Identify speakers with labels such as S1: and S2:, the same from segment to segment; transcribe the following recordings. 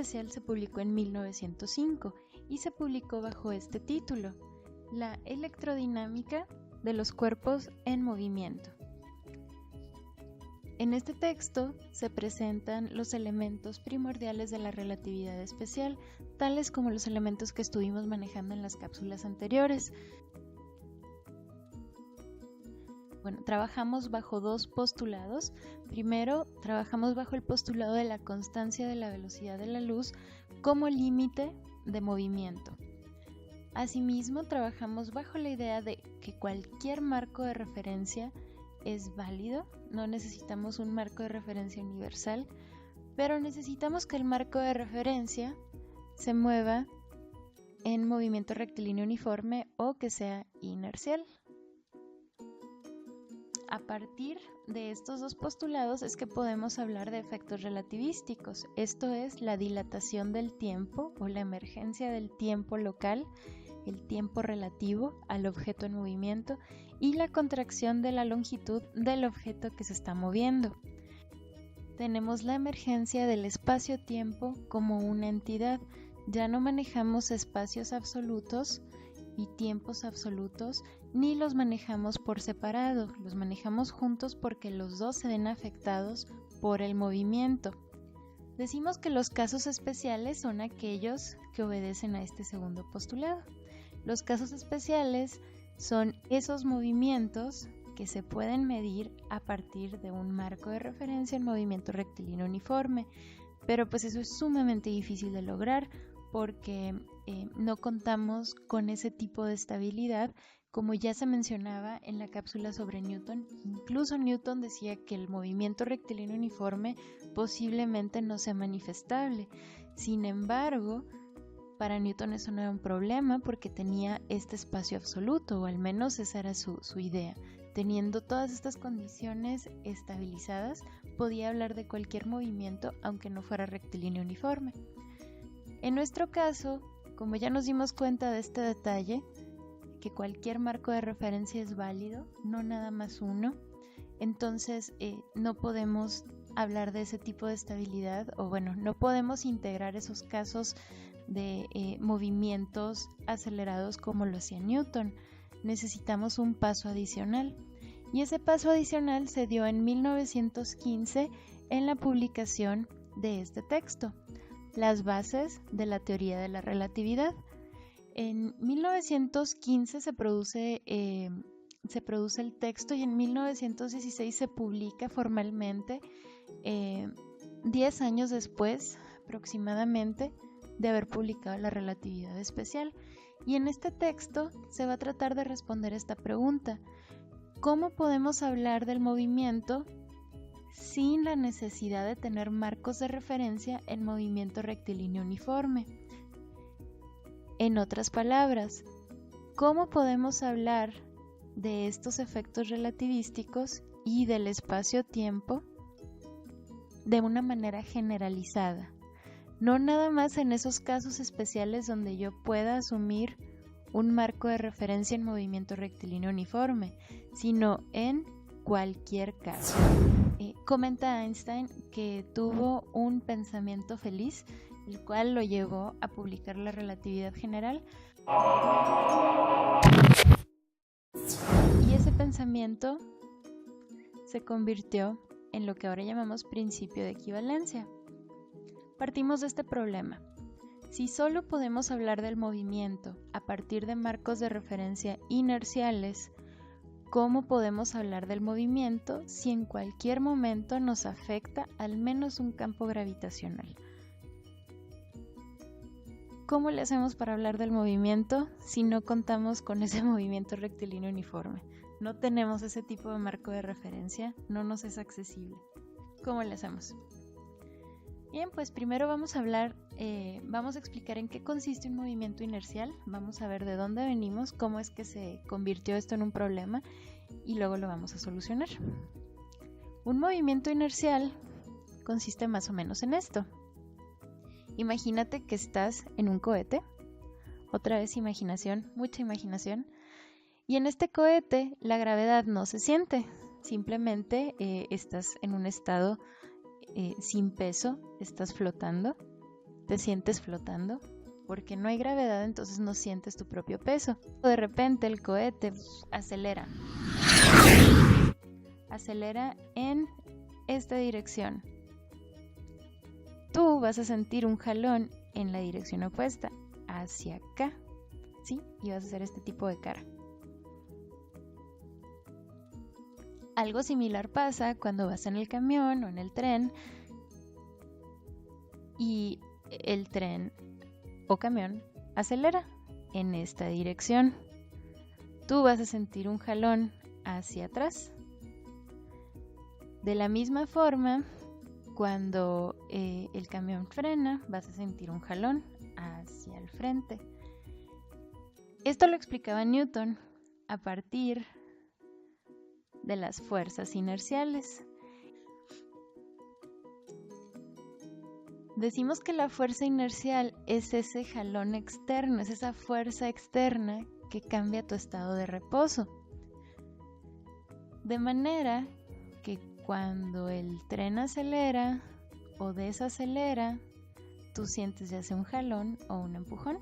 S1: Espacial se publicó en 1905 y se publicó bajo este título, La electrodinámica de los cuerpos en movimiento. En este texto se presentan los elementos primordiales de la relatividad especial, tales como los elementos que estuvimos manejando en las cápsulas anteriores. Bueno, trabajamos bajo dos postulados. Primero, trabajamos bajo el postulado de la constancia de la velocidad de la luz como límite de movimiento. Asimismo, trabajamos bajo la idea de que cualquier marco de referencia es válido. No necesitamos un marco de referencia universal, pero necesitamos que el marco de referencia se mueva en movimiento rectilíneo uniforme o que sea inercial. A partir de estos dos postulados es que podemos hablar de efectos relativísticos, esto es la dilatación del tiempo o la emergencia del tiempo local, el tiempo relativo al objeto en movimiento y la contracción de la longitud del objeto que se está moviendo. Tenemos la emergencia del espacio-tiempo como una entidad. Ya no manejamos espacios absolutos y tiempos absolutos, ni los manejamos por separado, los manejamos juntos porque los dos se ven afectados por el movimiento. Decimos que los casos especiales son aquellos que obedecen a este segundo postulado. Los casos especiales son esos movimientos que se pueden medir a partir de un marco de referencia en movimiento rectilíneo uniforme, pero pues eso es sumamente difícil de lograr porque no contamos con ese tipo de estabilidad, como ya se mencionaba en la cápsula sobre Newton. Incluso Newton decía que el movimiento rectilíneo uniforme posiblemente no sea manifestable. Sin embargo, para Newton eso no era un problema porque tenía este espacio absoluto, o al menos esa era su idea. Teniendo todas estas condiciones estabilizadas, podía hablar de cualquier movimiento aunque no fuera rectilíneo uniforme. En nuestro caso, como ya nos dimos cuenta de este detalle, que cualquier marco de referencia es válido, no nada más uno, entonces no podemos hablar de ese tipo de estabilidad, o bueno, no podemos integrar esos casos de movimientos acelerados como lo hacía Newton. Necesitamos un paso adicional, y ese paso adicional se dio en 1915 en la publicación de este texto, Las bases de la teoría de la relatividad. En 1915 se produce el texto y en 1916 se publica formalmente, 10 años después aproximadamente de haber publicado la relatividad especial. Y en este texto se va a tratar de responder esta pregunta: ¿cómo podemos hablar del movimiento sin la necesidad de tener marcos de referencia en movimiento rectilíneo uniforme? En otras palabras, ¿cómo podemos hablar de estos efectos relativísticos y del espacio-tiempo de una manera generalizada? No nada más en esos casos especiales donde yo pueda asumir un marco de referencia en movimiento rectilíneo uniforme, sino en cualquier caso. Comenta Einstein que tuvo un pensamiento feliz, el cual lo llevó a publicar la relatividad general. Y ese pensamiento se convirtió en lo que ahora llamamos principio de equivalencia. Partimos de este problema. Si solo podemos hablar del movimiento a partir de marcos de referencia inerciales, ¿cómo podemos hablar del movimiento si en cualquier momento nos afecta al menos un campo gravitacional? ¿Cómo le hacemos para hablar del movimiento si no contamos con ese movimiento rectilíneo uniforme? No tenemos ese tipo de marco de referencia, no nos es accesible. ¿Cómo le hacemos? Bien, pues primero vamos a explicar en qué consiste un movimiento inercial, vamos a ver de dónde venimos, cómo es que se convirtió esto en un problema y luego lo vamos a solucionar. Un movimiento inercial consiste más o menos en esto. Imagínate que estás en un cohete, otra vez imaginación, mucha imaginación, y en este cohete la gravedad no se siente, simplemente estás en un estado sin peso, estás flotando. te sientes flotando. Porque no hay gravedad, entonces no sientes tu propio peso. De repente el cohete acelera. Acelera en esta dirección. Tú vas a sentir un jalón en la dirección opuesta, hacia acá, ¿sí? Y vas a hacer este tipo de cara. Algo similar pasa cuando vas en el camión o en el tren y el tren o camión acelera en esta dirección. Tú vas a sentir un jalón hacia atrás. De la misma forma, cuando el camión frena, vas a sentir un jalón hacia el frente. Esto lo explicaba Newton a partir de las fuerzas inerciales. Decimos que la fuerza inercial es ese jalón externo, es esa fuerza externa que cambia tu estado de reposo. De manera que cuando el tren acelera o desacelera, tú sientes ya sea un jalón o un empujón.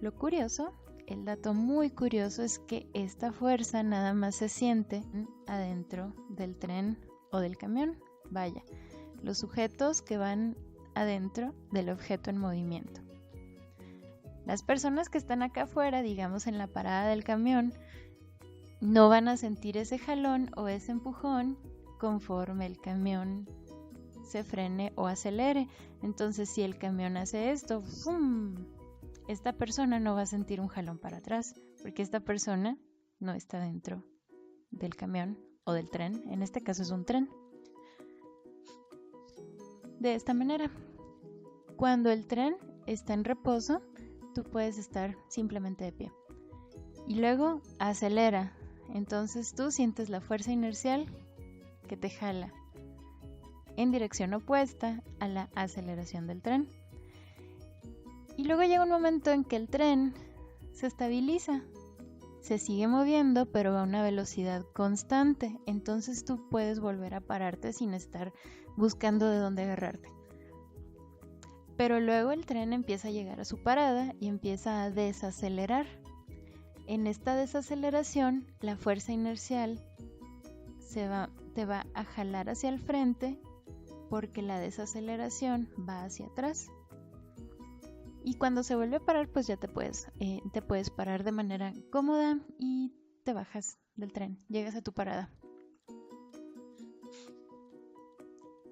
S1: Lo curioso, el dato muy curioso es que esta fuerza nada más se siente adentro del tren o del camión. Vaya, los sujetos que van adentro del objeto en movimiento. Las personas que están acá afuera, digamos en la parada del camión, no van a sentir ese jalón o ese empujón conforme el camión se frene o acelere. Entonces, si el camión hace esto, ¡fum!, esta persona no va a sentir un jalón para atrás, porque esta persona no está dentro del camión o del tren. En este caso es un tren. De esta manera, cuando el tren está en reposo, tú puedes estar simplemente de pie. Y luego acelera. Entonces tú sientes la fuerza inercial que te jala en dirección opuesta a la aceleración del tren. Y luego llega un momento en que el tren se estabiliza. Se sigue moviendo, pero a una velocidad constante. Entonces tú puedes volver a pararte sin estar buscando de dónde agarrarte. Pero luego el tren empieza a llegar a su parada y empieza a desacelerar. En esta desaceleración, la fuerza inercial te va a jalar hacia el frente porque la desaceleración va hacia atrás. Y cuando se vuelve a parar, pues ya te puedes parar de manera cómoda y te bajas del tren, llegas a tu parada.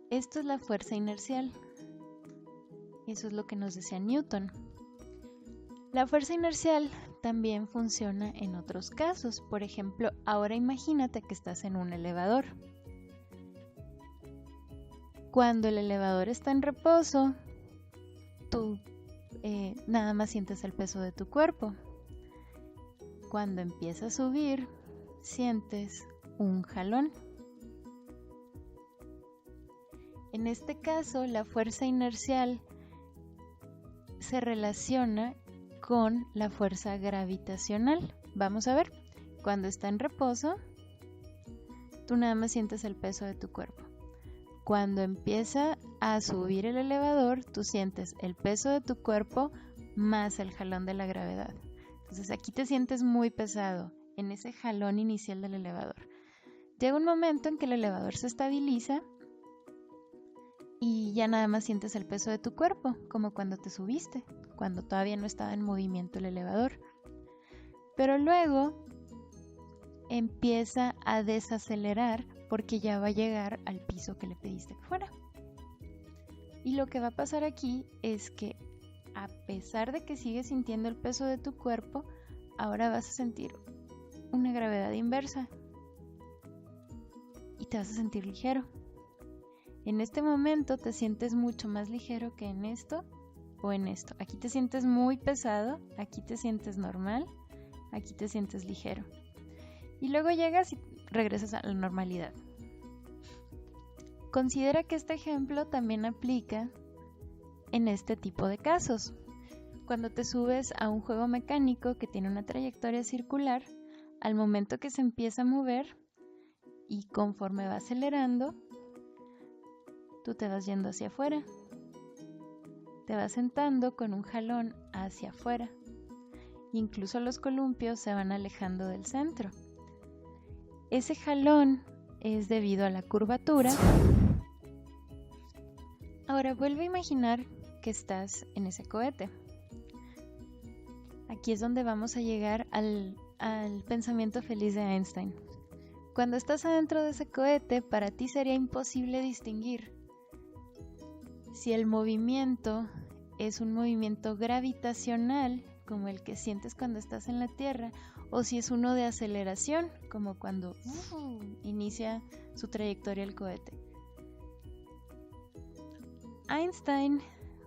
S1: Esto es la fuerza inercial. Eso es lo que nos decía Newton. La fuerza inercial también funciona en otros casos. Por ejemplo, ahora imagínate que estás en un elevador. Cuando el elevador está en reposo, tú nada más sientes el peso de tu cuerpo. Cuando empieza a subir, sientes un jalón. En este caso, la fuerza inercial se relaciona con la fuerza gravitacional. Vamos a ver, cuando está en reposo, tú nada más sientes el peso de tu cuerpo. Cuando empieza a subir el elevador, tú sientes el peso de tu cuerpo más el jalón de la gravedad. Entonces aquí te sientes muy pesado en ese jalón inicial del elevador. Llega un momento en que el elevador se estabiliza y ya nada más sientes el peso de tu cuerpo, como cuando te subiste, cuando todavía no estaba en movimiento el elevador. Pero luego empieza a desacelerar porque ya va a llegar al piso que le pediste que fuera. Y lo que va a pasar aquí es que a pesar de que sigues sintiendo el peso de tu cuerpo, ahora vas a sentir una gravedad inversa y te vas a sentir ligero. En este momento te sientes mucho más ligero que en esto o en esto. Aquí te sientes muy pesado, aquí te sientes normal, aquí te sientes ligero. Y luego llegas y regresas a la normalidad. Considera que este ejemplo también aplica en este tipo de casos. Cuando te subes a un juego mecánico que tiene una trayectoria circular, al momento que se empieza a mover y conforme va acelerando, tú te vas yendo hacia afuera. te vas sentando con un jalón hacia afuera. Incluso los columpios se van alejando del centro. Ese jalón es debido a la curvatura. Ahora vuelve a imaginar que estás en ese cohete. Aquí es donde vamos a llegar al pensamiento feliz de Einstein. Cuando estás adentro de ese cohete, para ti sería imposible distinguir si el movimiento es un movimiento gravitacional, como el que sientes cuando estás en la Tierra, o si es uno de aceleración, como cuando inicia su trayectoria el cohete. Einstein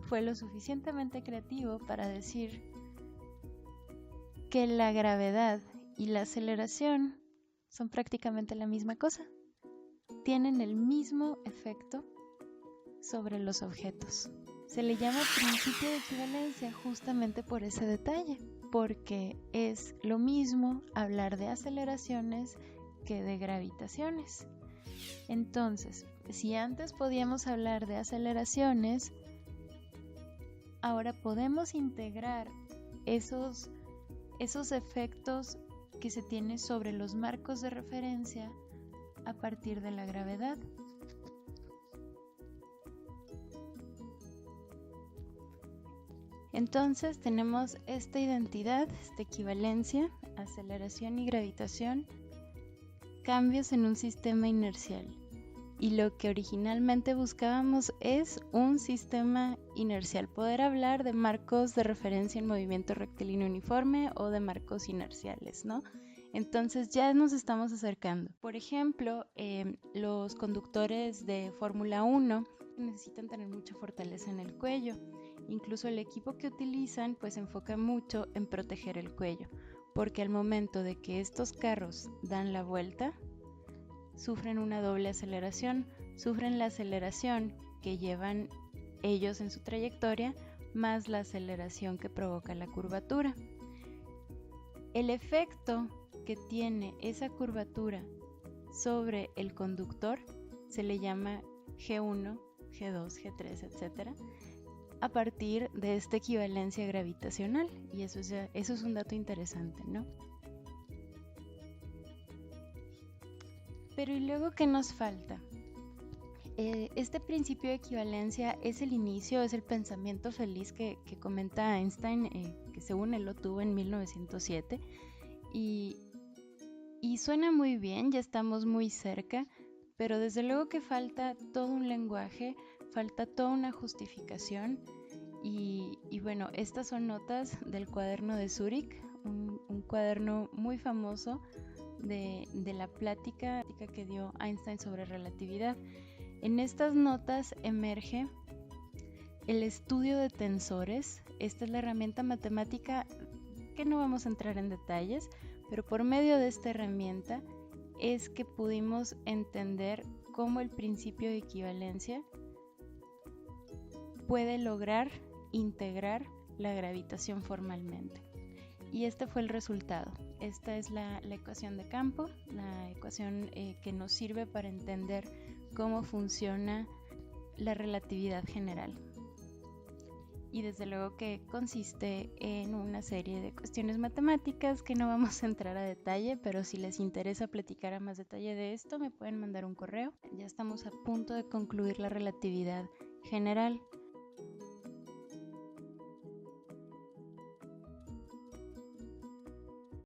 S1: fue lo suficientemente creativo para decir que la gravedad y la aceleración son prácticamente la misma cosa. Tienen el mismo efecto sobre los objetos. Se le llama principio de equivalencia justamente por ese detalle, porque es lo mismo hablar de aceleraciones que de gravitaciones. Entonces, si antes podíamos hablar de aceleraciones, ahora podemos integrar esos efectos que se tienen sobre los marcos de referencia a partir de la gravedad. Entonces tenemos esta identidad, esta equivalencia, aceleración y gravitación, cambios en un sistema inercial. Y lo que originalmente buscábamos es un sistema inercial, poder hablar de marcos de referencia en movimiento rectilíneo uniforme o de marcos inerciales, ¿no? Entonces ya nos estamos acercando. Por ejemplo, los conductores de Fórmula 1 necesitan tener mucha fortaleza en el cuello. Incluso el equipo que utilizan pues enfoca mucho en proteger el cuello, porque al momento de que estos carros dan la vuelta, sufren una doble aceleración, sufren la aceleración que llevan ellos en su trayectoria, más la aceleración que provoca la curvatura. El efecto que tiene esa curvatura sobre el conductor se le llama G1, G2, G3, etc., a partir de esta equivalencia gravitacional, y eso es un dato interesante, ¿no? Pero ¿y luego qué nos falta? Este principio de equivalencia es el inicio, es el pensamiento feliz que comenta Einstein, que según él lo tuvo en 1907, y suena muy bien, ya estamos muy cerca, pero desde luego que falta todo un lenguaje, falta toda una justificación, y bueno, estas son notas del cuaderno de Zúrich, un cuaderno muy famoso de la plática que dio Einstein sobre relatividad. En estas notas emerge el estudio de tensores. Esta es la herramienta matemática que no vamos a entrar en detalles, pero por medio de esta herramienta es que pudimos entender cómo el principio de equivalencia puede lograr integrar la gravitación formalmente. Y este fue el resultado. Esta es la ecuación de campo, la ecuación que nos sirve para entender cómo funciona la relatividad general. Y desde luego que consiste en una serie de cuestiones matemáticas que no vamos a entrar a detalle, pero si les interesa platicar a más detalle de esto, me pueden mandar un correo. Ya estamos a punto de concluir la relatividad general.